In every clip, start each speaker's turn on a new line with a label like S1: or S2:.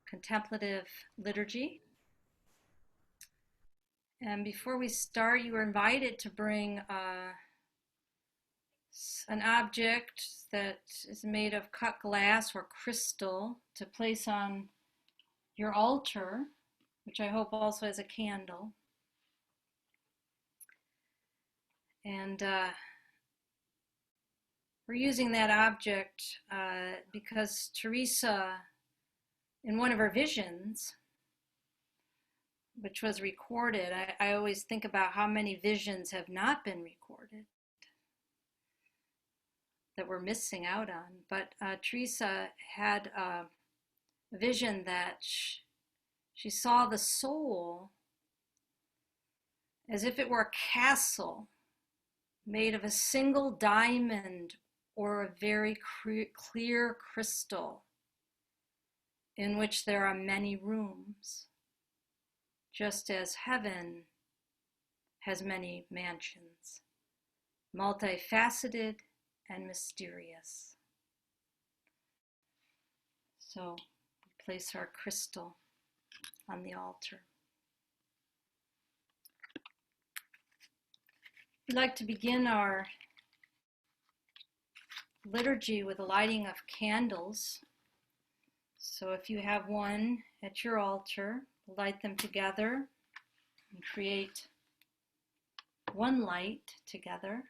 S1: Contemplative Liturgy. And before we start, you are invited to bring an object that is made of cut glass or crystal to place on your altar, which I hope also has a candle. And we're using that object because Teresa, in one of her visions, which was recorded, I always think about how many visions have not been recorded that we're missing out on. But Teresa had a vision that she saw the soul as if it were a castle made of a single diamond or a very clear crystal in which there are many rooms, just as heaven has many mansions, multifaceted and mysterious. So we place our crystal on the altar. We'd like to begin our liturgy with the lighting of candles. So if you have one at your altar, light them together and create one light together.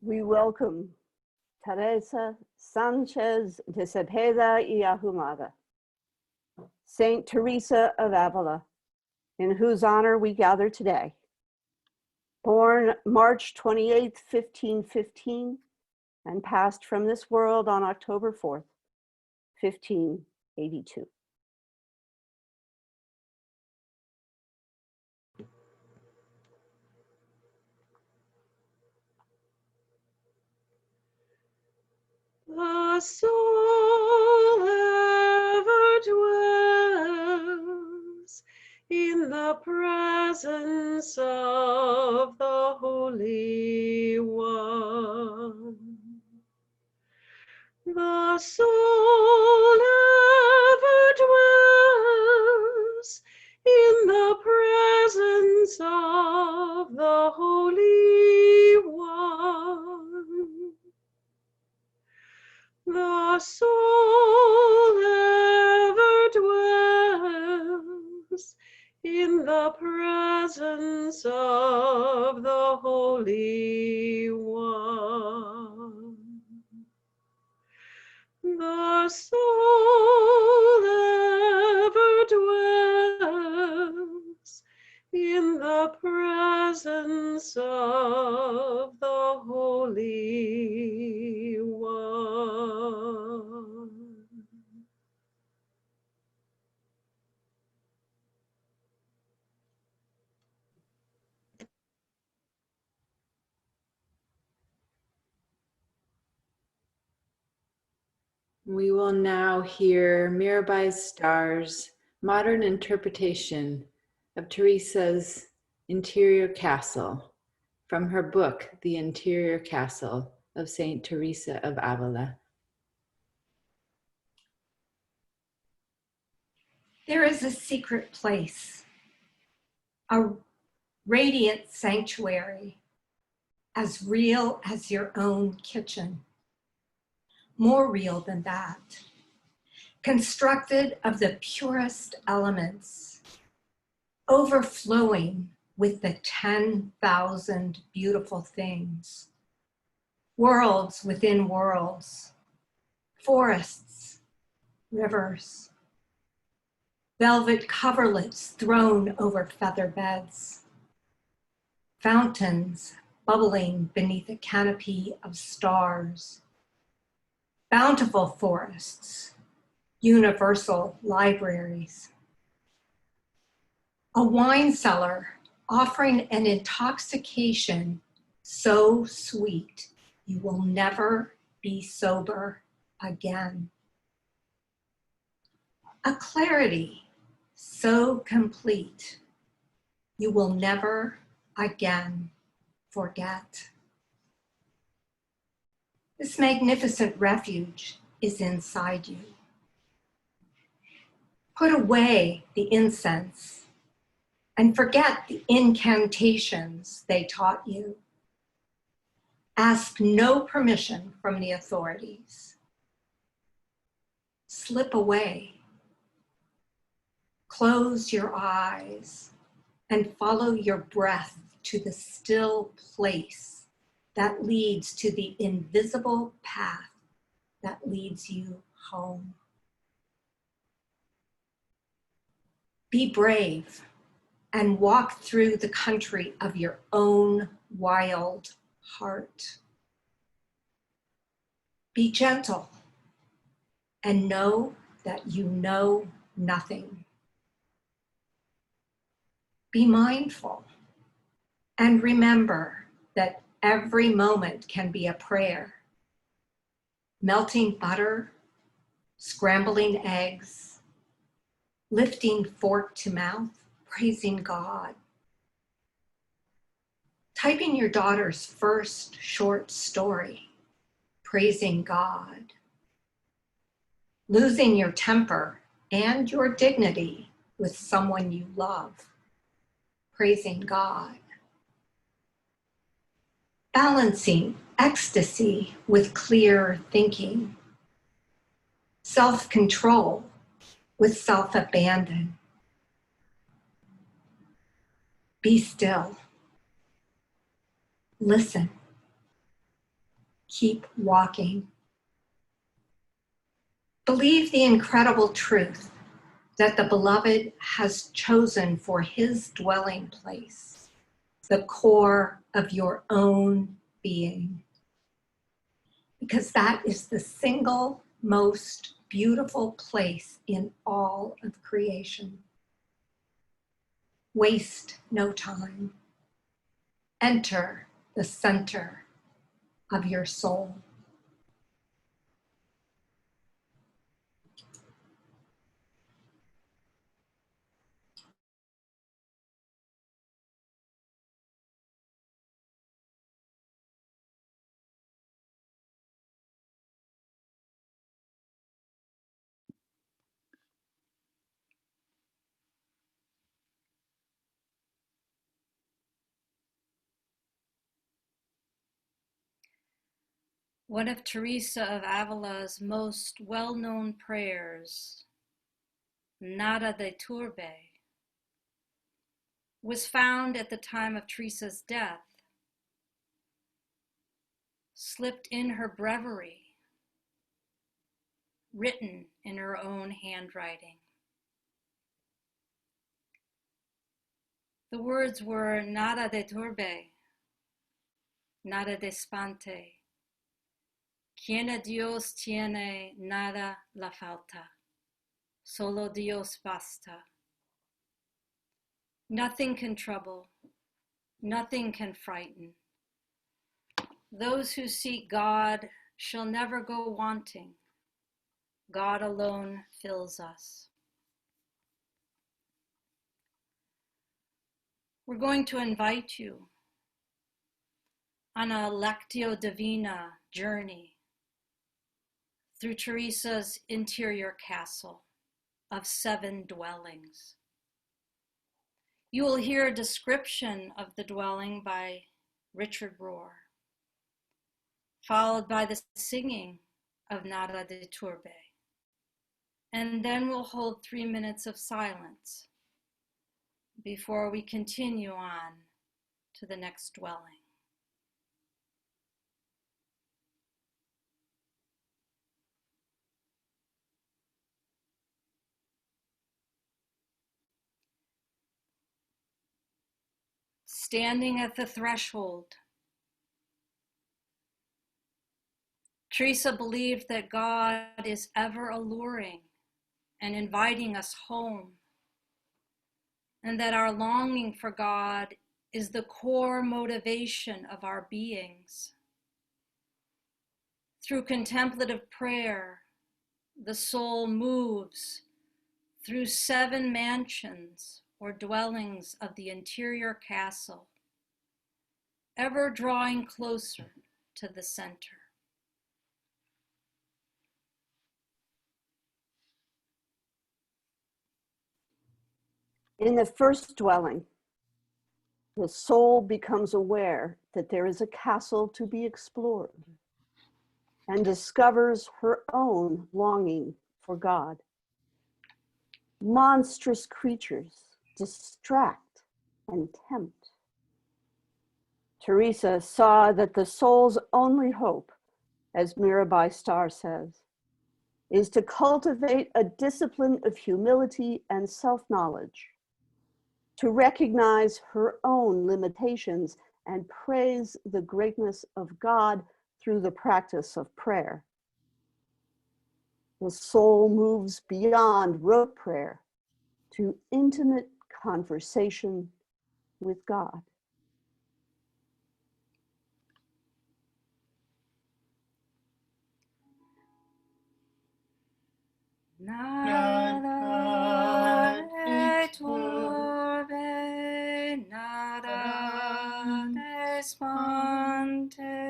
S2: We welcome Teresa Sanchez de Cepeda y Ahumada, Saint Teresa of Avila, in whose honor we gather today. Born March 28th, 1515, and passed from this world on October 4th, 1582.
S3: The soul ever dwells in the presence of the Holy One. The soul ever dwells in the presence of the Holy One. The soul ever dwells in the presence of the Holy One. The soul ever dwells in the presence of the Holy One.
S4: We will now hear Mirabai's Stars, modern interpretation of Teresa's Interior Castle from her book, The Interior Castle of Saint Teresa of Avila.
S5: There is a secret place, a radiant sanctuary, as real as your own kitchen. More real than that, constructed of the purest elements, overflowing with the 10,000 beautiful things, worlds within worlds, forests, rivers, velvet coverlets thrown over feather beds, fountains bubbling beneath a canopy of stars, bountiful forests, universal libraries, a wine cellar offering an intoxication so sweet you will never be sober again. A clarity so complete you will never again forget. This magnificent refuge is inside you. Put away the incense and forget the incantations they taught you. Ask no permission from the authorities. Slip away. Close your eyes and follow your breath to the still place that leads to the invisible path that leads you home. Be brave and walk through the country of your own wild heart. Be gentle and know that you know nothing. Be mindful and remember that every moment can be a prayer. Melting butter, scrambling eggs, lifting fork to mouth, praising God. Typing your daughter's first short story, praising God. Losing your temper and your dignity with someone you love, praising God. Balancing ecstasy with clear thinking. Self-control with self-abandon. Be still. Listen. Keep walking. Believe the incredible truth that the beloved has chosen for his dwelling place, the core of your own being, because that is the single most beautiful place in all of creation. Waste no time. Enter the center of your soul.
S1: One of Teresa of Avila's most well-known prayers, Nada de Turbe, was found at the time of Teresa's death, slipped in her breviary, written in her own handwriting. The words were Nada de Turbe, nada de espante. Quien a Dios tiene, nada la falta. Solo Dios basta. Nothing can trouble, nothing can frighten. Those who seek God shall never go wanting. God alone fills us. We're going to invite you on a Lectio Divina journey through Teresa's interior castle of 7 dwellings. You will hear a description of the dwelling by Richard Rohr, followed by the singing of Nada de Turbe. And then we'll hold 3 minutes of silence before we continue on to the next dwelling. standing at the threshold. Teresa believed that God is ever alluring and inviting us home, and that our longing for God is the core motivation of our beings. Through contemplative prayer, the soul moves through 7 mansions or dwellings of the interior castle, ever drawing closer to the center.
S2: In the first dwelling, the soul becomes aware that there is a castle to be explored and discovers her own longing for God. Monstrous creatures distract and tempt. Teresa saw that the soul's only hope, as Mirabai Starr says, is to cultivate a discipline of humility and self-knowledge, to recognize her own limitations and praise the greatness of God through the practice of prayer. The soul moves beyond rote prayer to intimate conversation with God.
S1: Nada de turbe, nada de espante,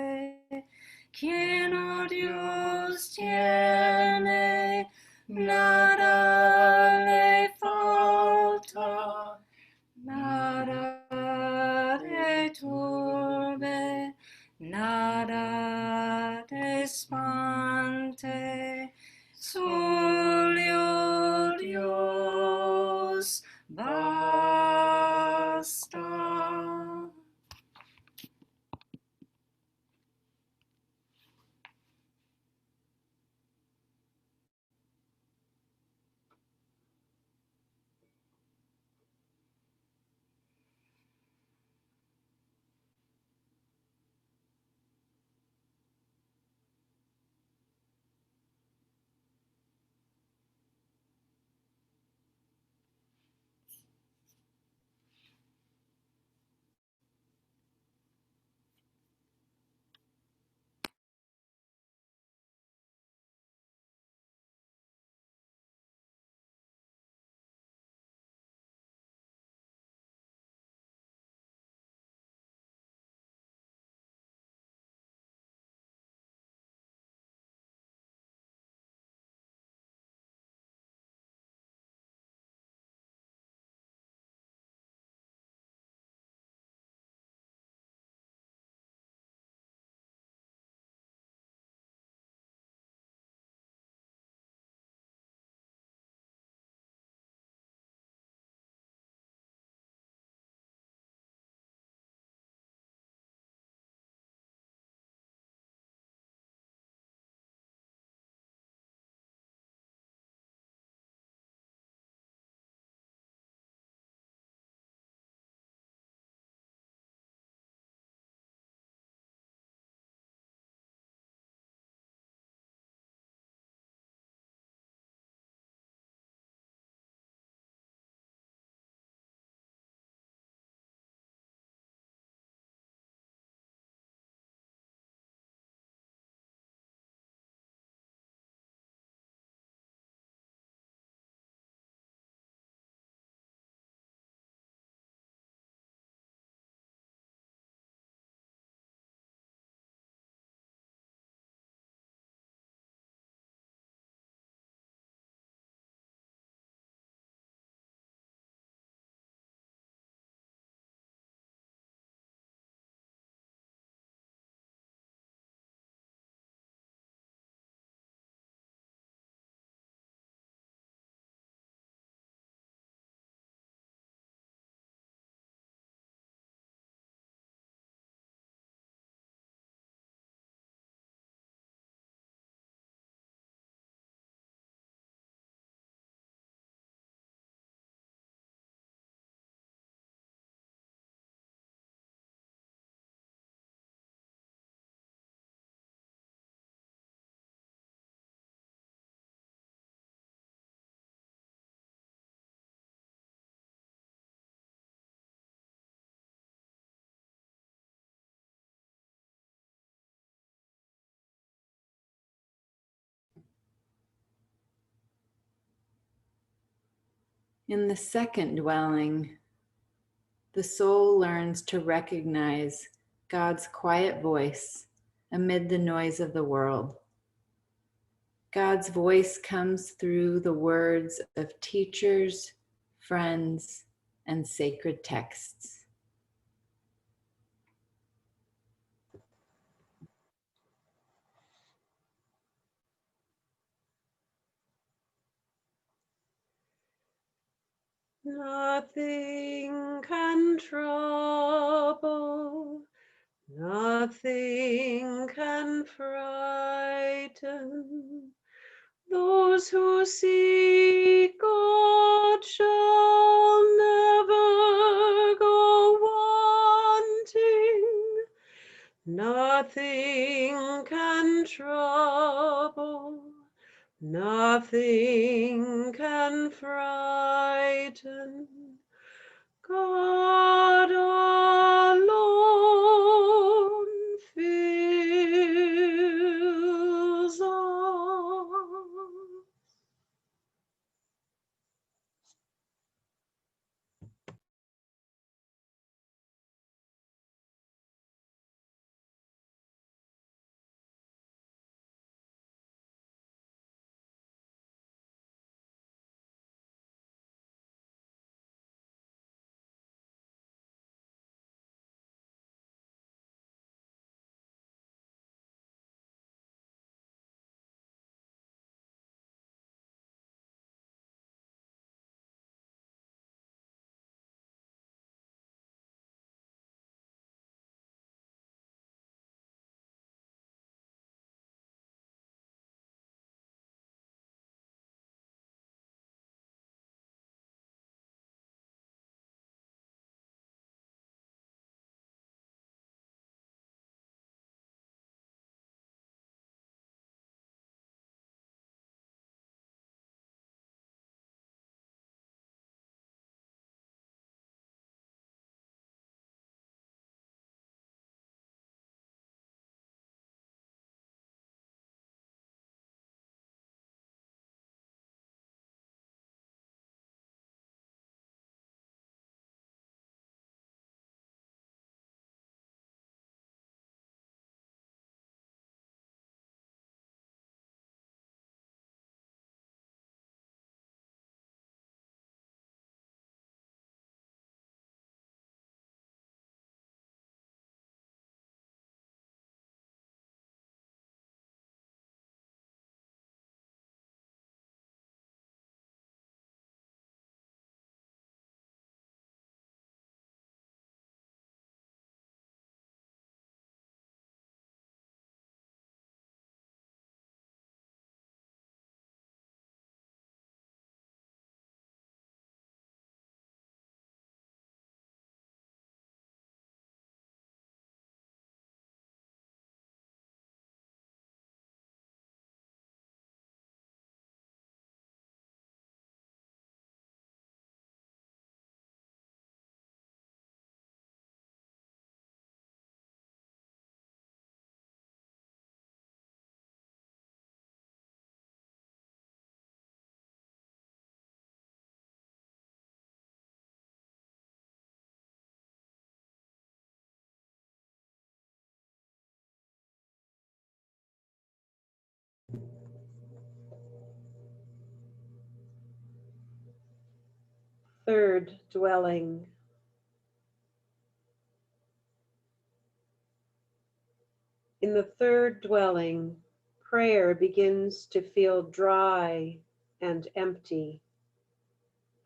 S1: quien a Dios tiene, nada le falta, nada de turbe, nada de espante, solo Dios basta.
S4: In the second dwelling, the soul learns to recognize God's quiet voice amid the noise of the world. God's voice comes through the words of teachers, friends, and sacred texts.
S3: Nothing can trouble, nothing can frighten. Those who seek God shall never go wanting. Nothing can trouble, nothing can frighten. God alone fills all. Third dwelling. In the third dwelling, prayer begins to feel dry and empty,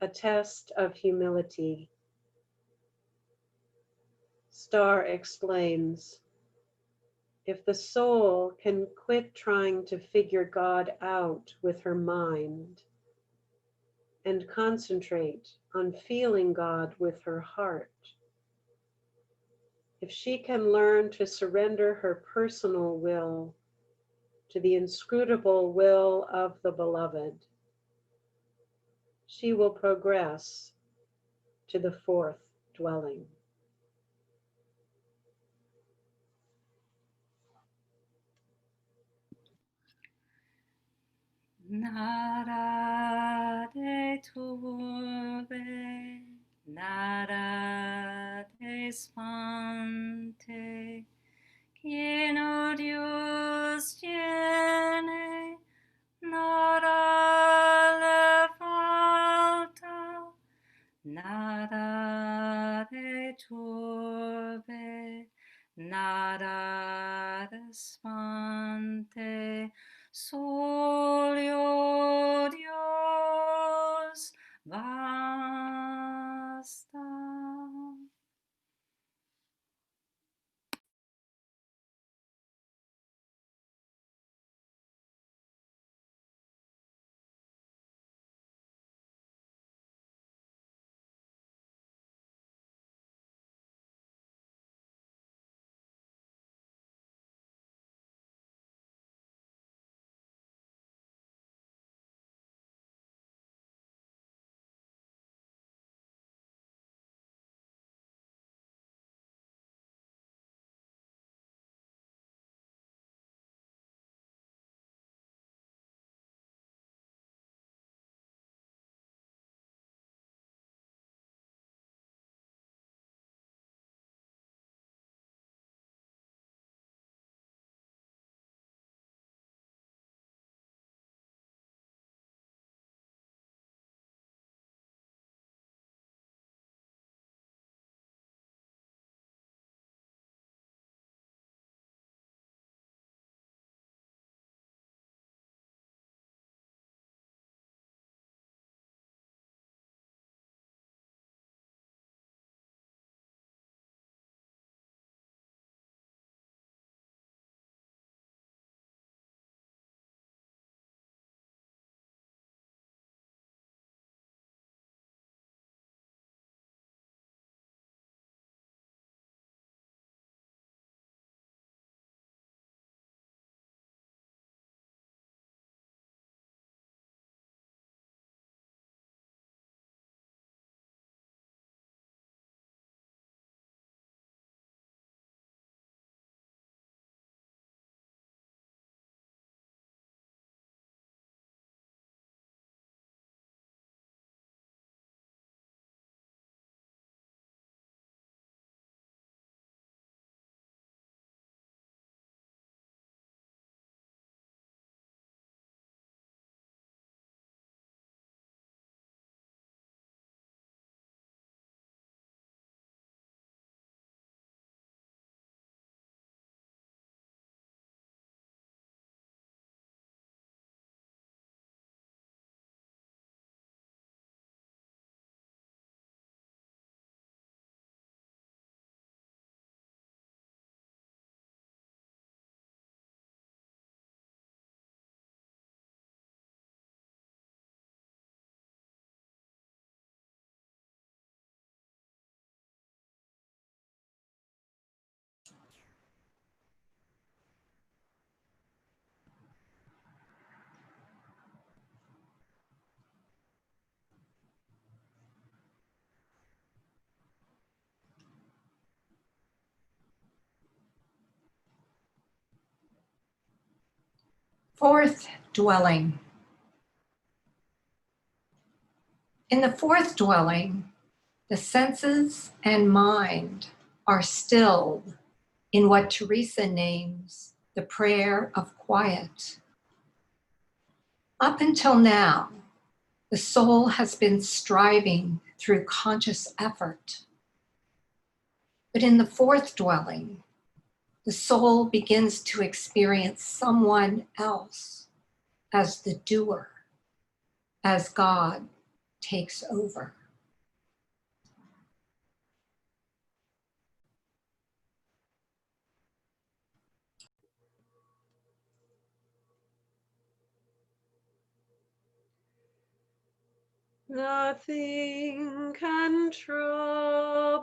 S3: a test of humility. Star explains, if the soul can quit trying to figure God out with her mind and concentrate on feeling God with her heart, if she can learn to surrender her personal will to the inscrutable will of the Beloved, she will progress to the fourth dwelling.
S1: Narade tu
S5: Fourth dwelling. In the fourth dwelling, the senses and mind are stilled in what Teresa names the prayer of quiet. Up until now, the soul has been striving through conscious effort. But in the fourth dwelling, the soul begins to experience someone else as the doer, as God takes over.
S3: Nothing can trouble,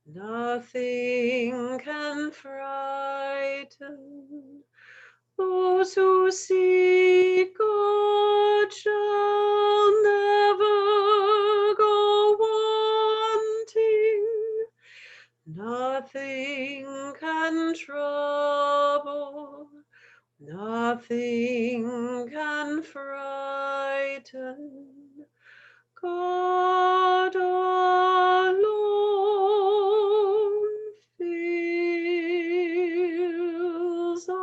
S3: nothing can frighten. Those who seek God shall never go wanting. Nothing can trouble, nothing can frighten. God alone fills us.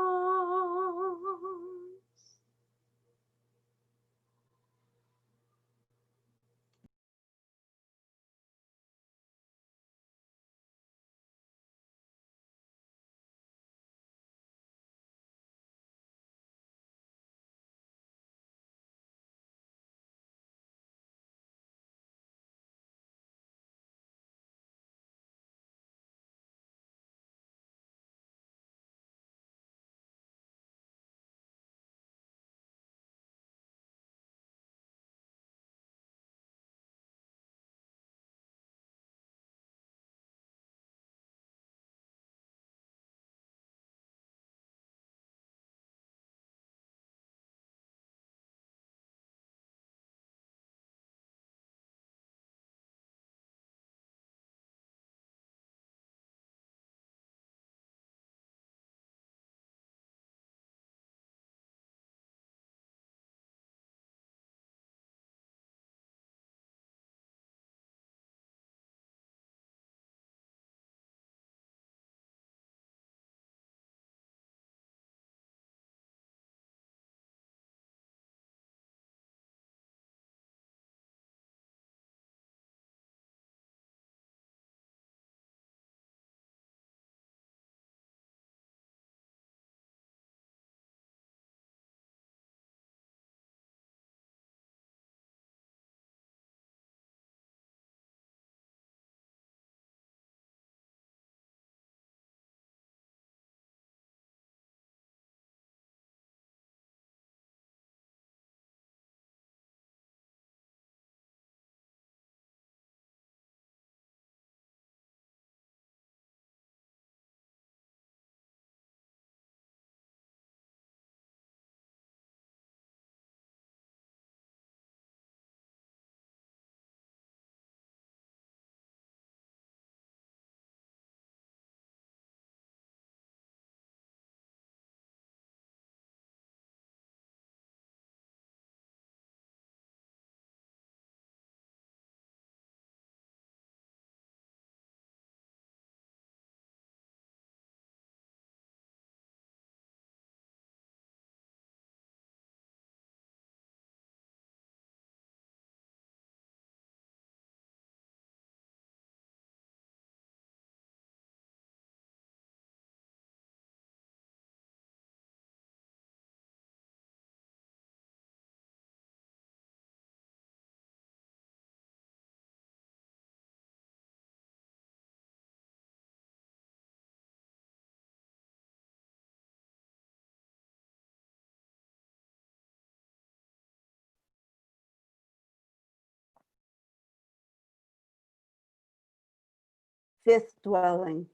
S2: Fifth dwelling.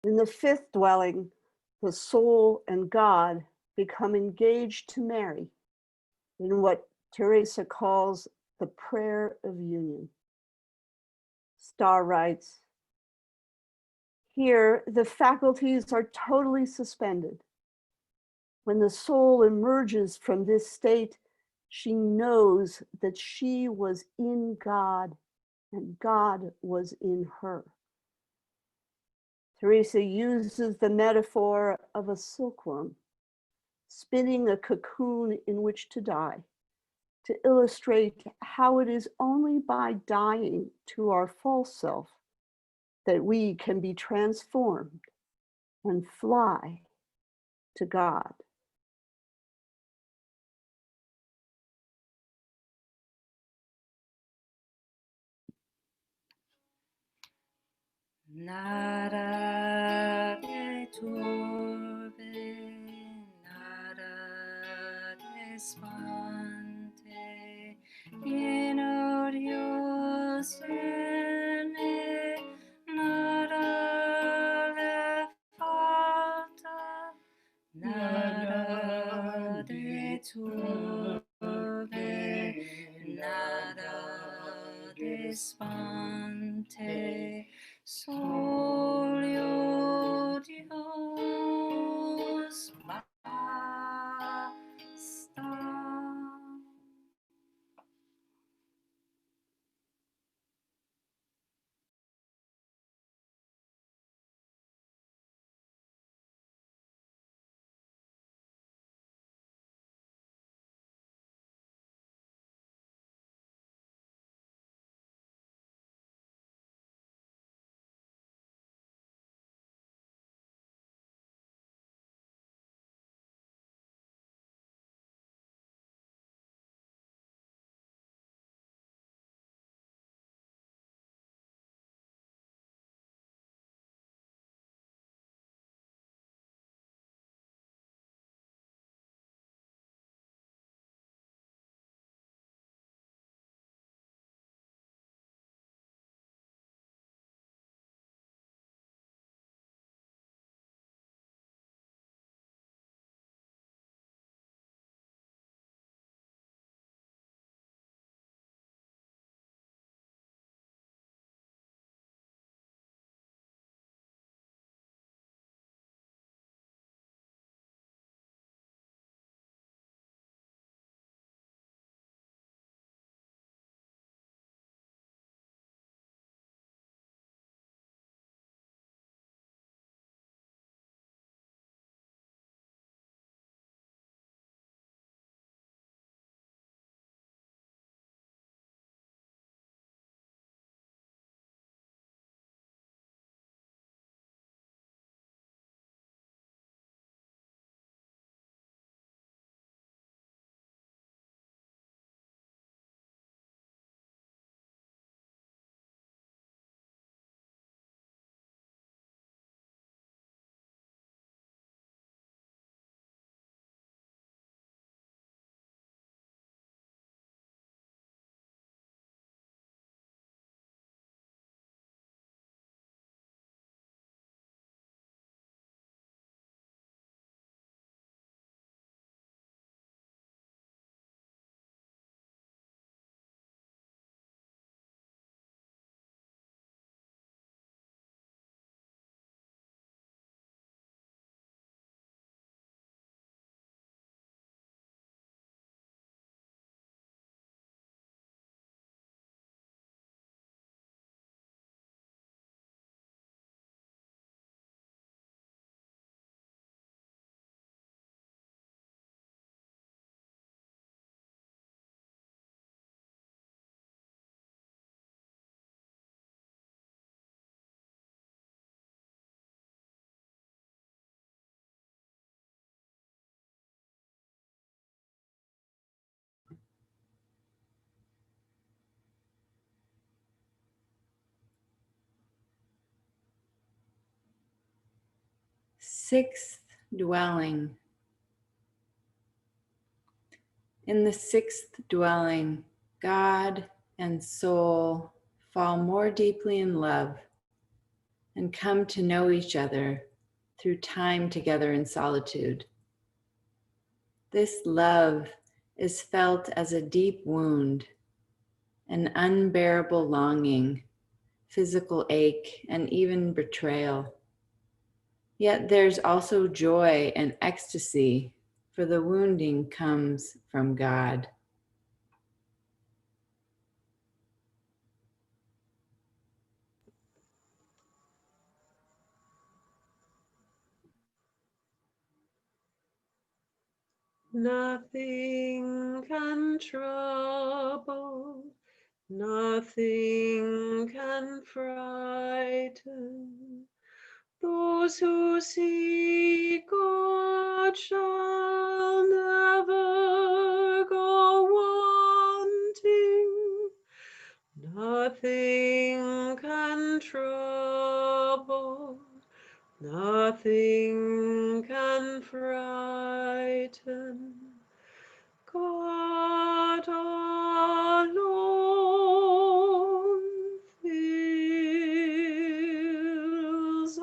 S2: In the fifth dwelling, the soul and God become engaged to Mary in what Teresa calls the prayer of union. Star writes, Here, the faculties are totally suspended. When the soul emerges from this state, she knows that she was in God and God was in her. Teresa uses the metaphor of a silkworm spinning a cocoon in which to die, to illustrate how it is only by dying to our false self that we can be transformed and fly to God.
S1: Nada de turbe, nada de espante, in odios vene, nada le falta, nada de turbe, nada de espante, solio Dios basta.
S4: Sixth dwelling. In the sixth dwelling, God and soul fall more deeply in love and come to know each other through time together in solitude. This love is felt as a deep wound, an unbearable longing, physical ache, and even betrayal. Yet there's also joy and ecstasy, for the wounding comes from God.
S3: Nothing can trouble, nothing can frighten. Those who seek God shall never go wanting. Nothing can trouble, nothing can frighten. God alone fills us.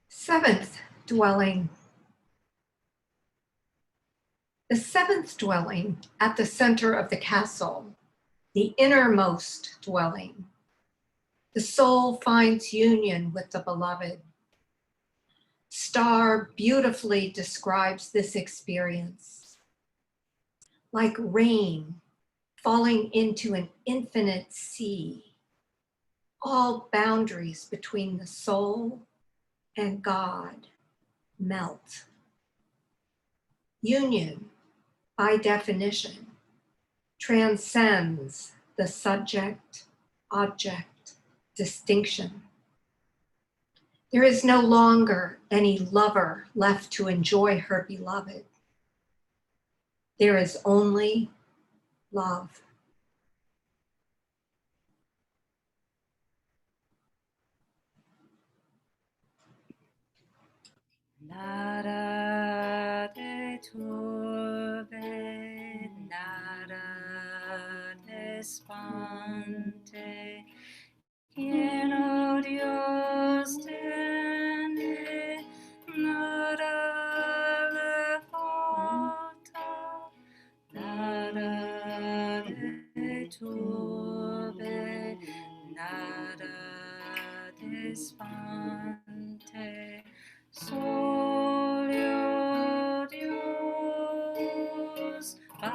S5: Seventh dwelling. The seventh dwelling at the center of the castle, the innermost dwelling. The soul finds union with the beloved. Star beautifully describes this experience. Like rain falling into an infinite sea, all boundaries between the soul and God melt. Union, by definition, transcends the subject-object distinction. There is no longer any lover left to enjoy her beloved. There is only love.
S1: Nada de turbe, nada de espante, quien Dios tiene, nada le falta, nada de turbe, nada de espante. Solo Dios basta.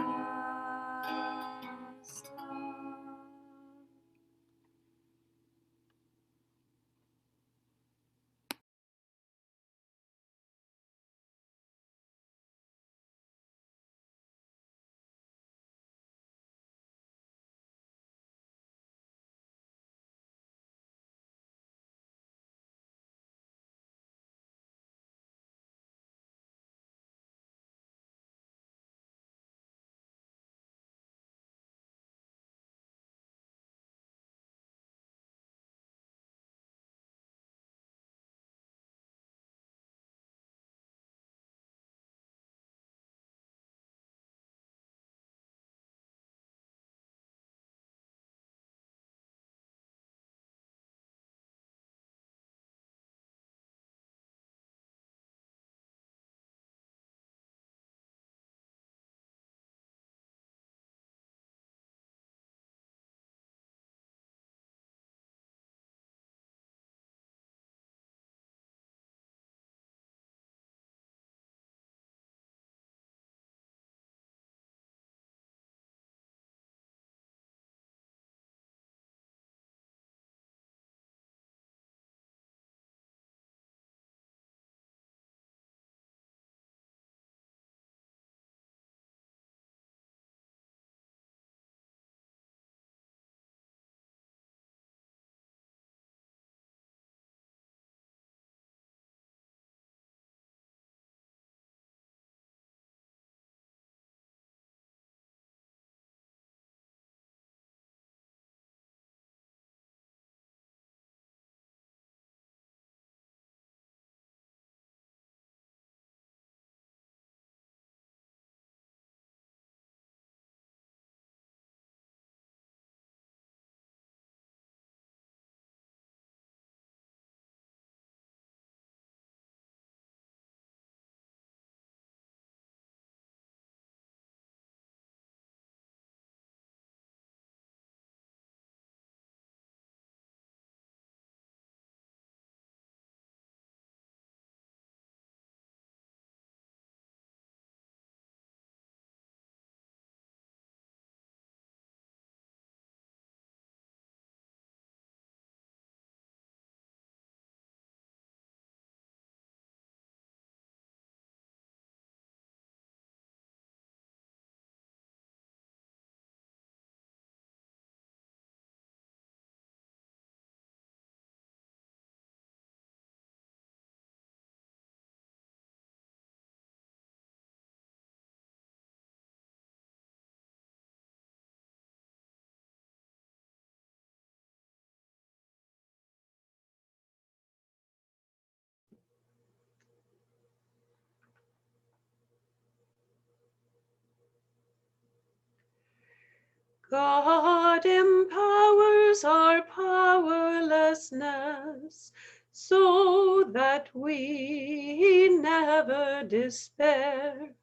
S3: God empowers our powerlessness so that we never despair,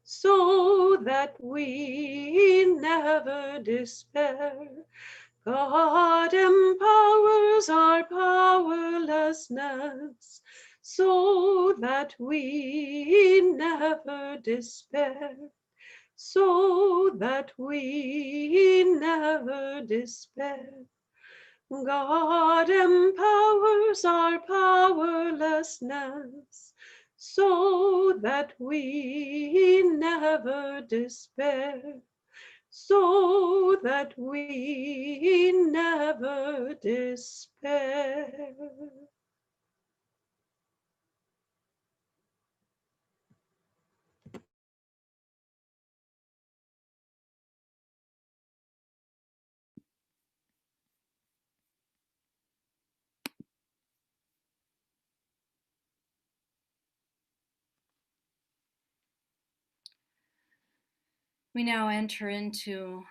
S3: so that we never despair. God empowers our powerlessness so that we never despair, so that we never despair. God empowers our powerlessness so that we never despair, so that we never despair.
S1: We now enter into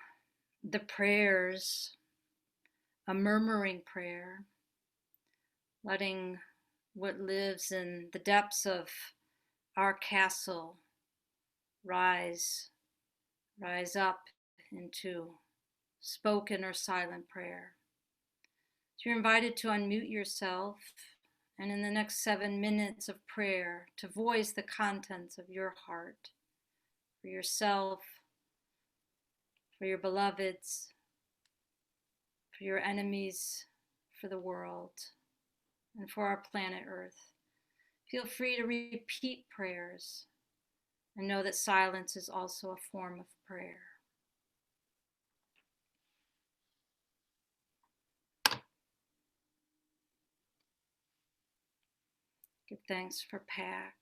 S1: the prayers, a murmuring prayer, letting what lives in the depths of our castle rise up into spoken or silent prayer. So you're invited to unmute yourself, and in the next 7 minutes of prayer, to voice the contents of your heart for yourself, for your beloveds, for your enemies, for the world, and for our planet Earth. Feel free to repeat prayers and know that silence is also a form of prayer. Give thanks for Pack.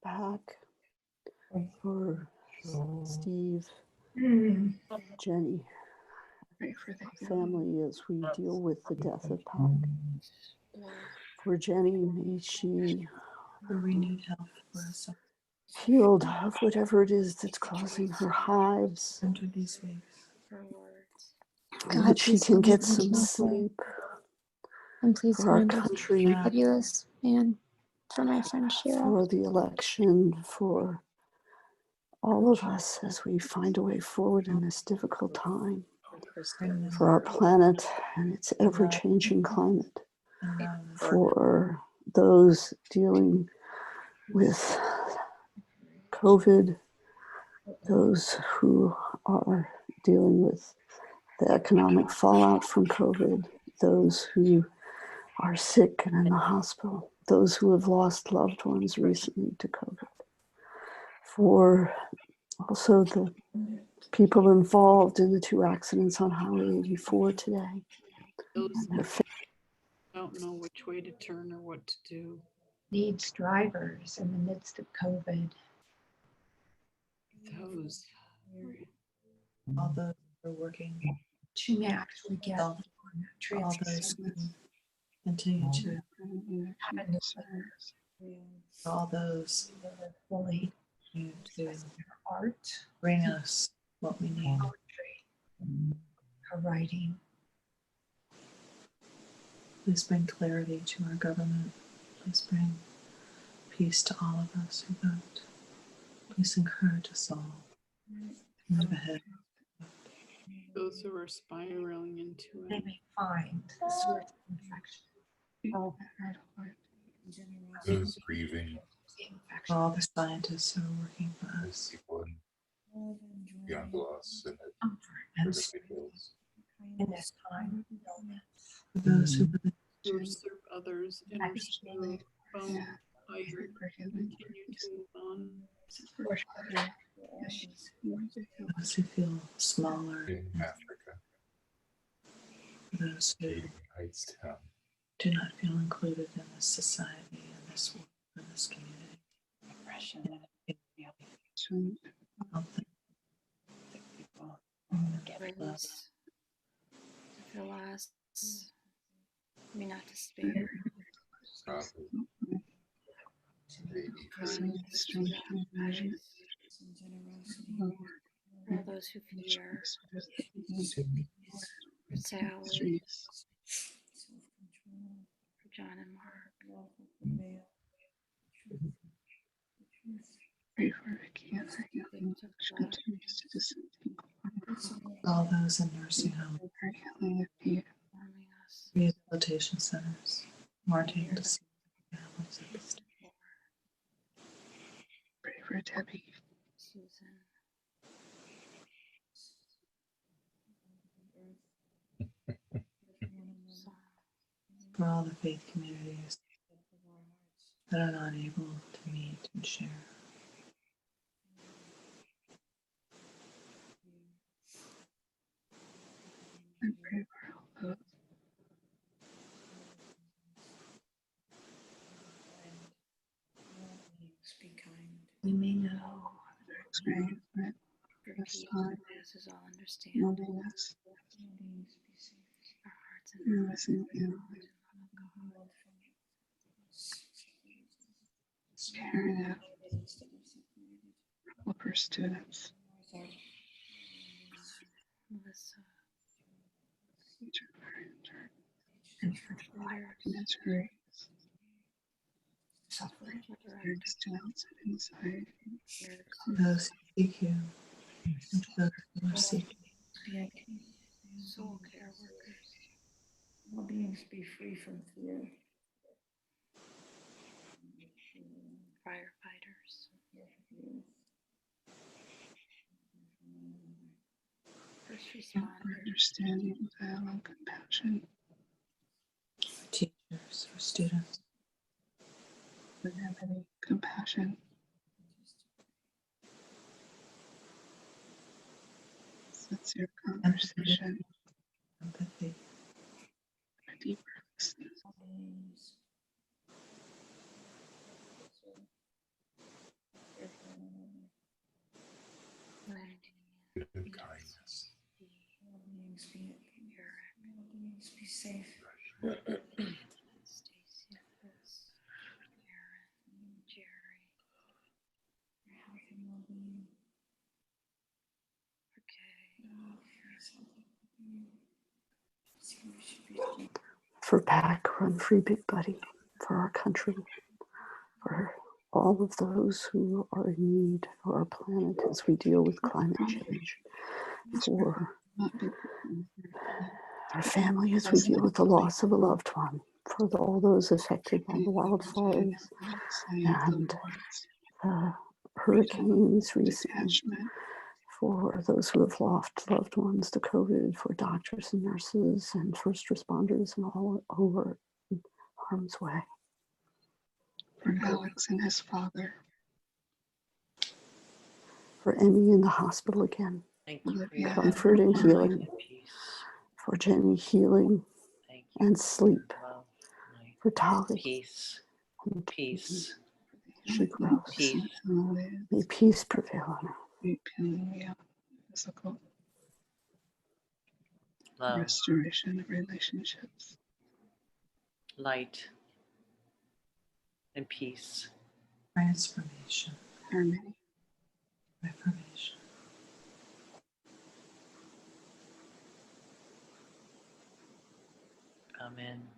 S2: Back for Steve, Jenny, family as we deal with the death of Pack. For Jenny, may she
S6: renewed health for us
S2: healed of whatever it is that's causing her hives,
S6: under these weeks.
S1: For words.
S2: and that she can get some sleep.
S7: And please
S2: for our
S7: find a
S2: country,
S7: fabulous man for my friend Shira.
S2: for the election, for all of us as we find a way forward in this difficult time, for our planet and its ever-changing climate, for those dealing with COVID, those who are dealing with the economic fallout from COVID, those who are sick and in the hospital, those who have lost loved ones recently to COVID, for also the people involved in the 2 accidents on Highway 84 today.
S6: Those
S2: And their
S6: don't know which way to turn or what to do.
S5: Needs drivers in the midst of COVID.
S6: Those, all those who are working
S5: To actually get on that
S6: all those who continue to, all those
S5: fully
S6: who to
S5: art,
S6: bring us what we need.
S5: poetry, her writing.
S6: Please bring clarity to our government. Please bring peace to all of us who vote. Please encourage us all to move ahead. Those who are spiraling into
S5: They
S6: it.
S5: may find the source of infection.
S8: Those grieving,
S6: For all the scientists who are working for
S8: those
S6: us.
S8: people beyond loss and at
S5: Comfort and
S8: horrific ills.
S5: in this time of illness.
S6: For those who serve others and are so bound by your continue to move on. Those who feel smaller.
S8: In Africa,
S6: For those who
S8: Katie Heights Town,
S6: do not feel included in this society, in this world, in this community. Help them.
S1: Grace to fill us. May not despair.
S8: Prophet, baby,
S1: For all those who fear. For Sally. For John and Mark.
S7: Pray for Vicky and
S1: Victims of flood.
S6: All those in nursing homes,
S1: Forming us.
S6: rehabilitation centers, wanting to see families at this time.
S7: Pray for Debbie.
S1: Susan. Song.
S6: For all the faith communities that are not able to meet and share.
S7: And pray for all those
S5: We may know
S7: experience with
S1: For
S7: the
S1: peace
S7: Son,
S1: that passes all understanding.
S7: moving us,
S1: Our hearts and
S7: and
S1: minds.
S7: listening to sharing out all of her students,
S1: Melissa,
S7: each of her
S5: and for
S7: ministries,
S5: suffering.
S7: brings down anxiety,
S6: Those who seek you, and those who are seeking.
S1: soul care workers,
S5: All beings be free from fear.
S1: firefighters, first
S7: for
S1: responders,
S7: understanding, dialogue, compassion,
S6: Teachers, for students,
S7: equanimity, compassion, sincere conversation,
S6: empathy,
S7: a deeper listening,
S8: and kindness.
S5: All beings be safe.
S1: Stacy, Liz, Aaron, Jerry, okay.
S2: For Pack, Run Free Big Buddy, for our country, for all of those who are in need for our planet as we deal with climate change, for
S7: not be
S2: our family as we deal with the loss of a loved one, for all those affected by the wildfires and the hurricanes recently,
S7: attachment,
S2: for those who have lost loved ones to COVID, for doctors and nurses and first responders and all over harm's way.
S7: for Alex and his father,
S2: For Emmy in the hospital again,
S9: Thank you for
S7: Olivia,
S9: your
S2: comfort and healing.
S9: and peace.
S2: For Jenny, healing
S9: Thank you
S2: and
S9: for
S2: sleep.
S9: love, light,
S2: For Tali,
S9: peace,
S2: and
S9: peace,
S2: she grows.
S9: peace.
S2: May peace prevail on her.
S7: Physical
S9: Love,
S7: restoration of relationships,
S9: light, and peace.
S6: transformation,
S7: harmony,
S6: reformation.
S9: Amen.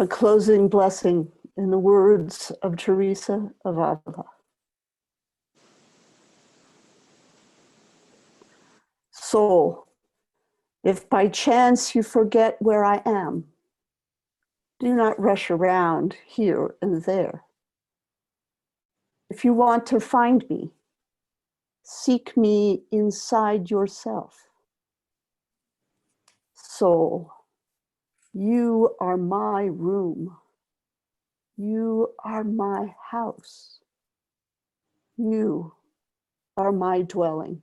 S2: A closing blessing in the words of Teresa of Avila. Soul, if by chance you forget where I am, do not rush around here and there. If you want to find me, seek me inside yourself. Soul, you are my room. You are my house. You are my dwelling.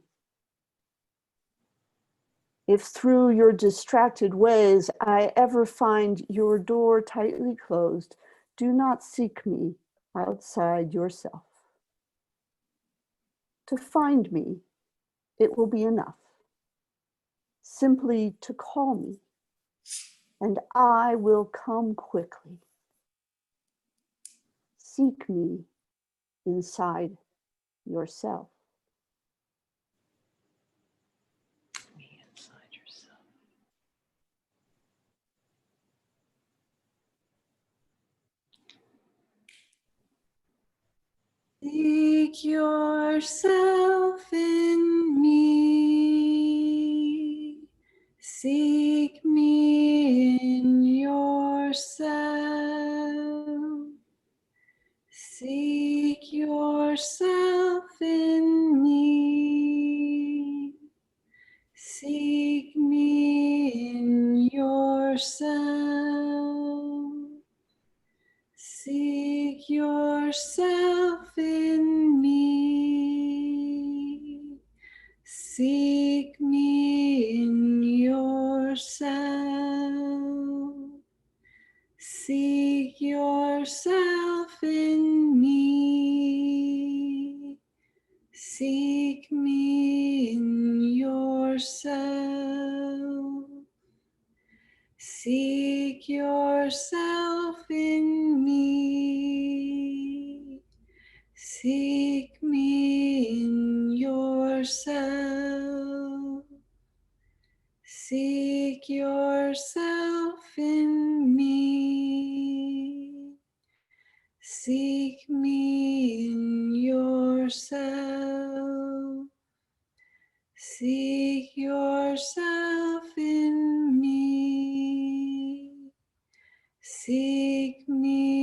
S2: If through your distracted ways I ever find your door tightly closed, do not seek me outside yourself. To find me, it will be enough. Simply to call me, and I will come quickly. Seek me inside yourself.
S9: Me inside yourself.
S4: Seek yourself in me. Seek me in yourself. Seek yourself in me. Seek me in yourself. Seek yourself in me. Seek me in yourself. Seek yourself in me. Seek me in yourself. Seek yourself in me. Seek me in yourself. Seek yourself in me. Seek me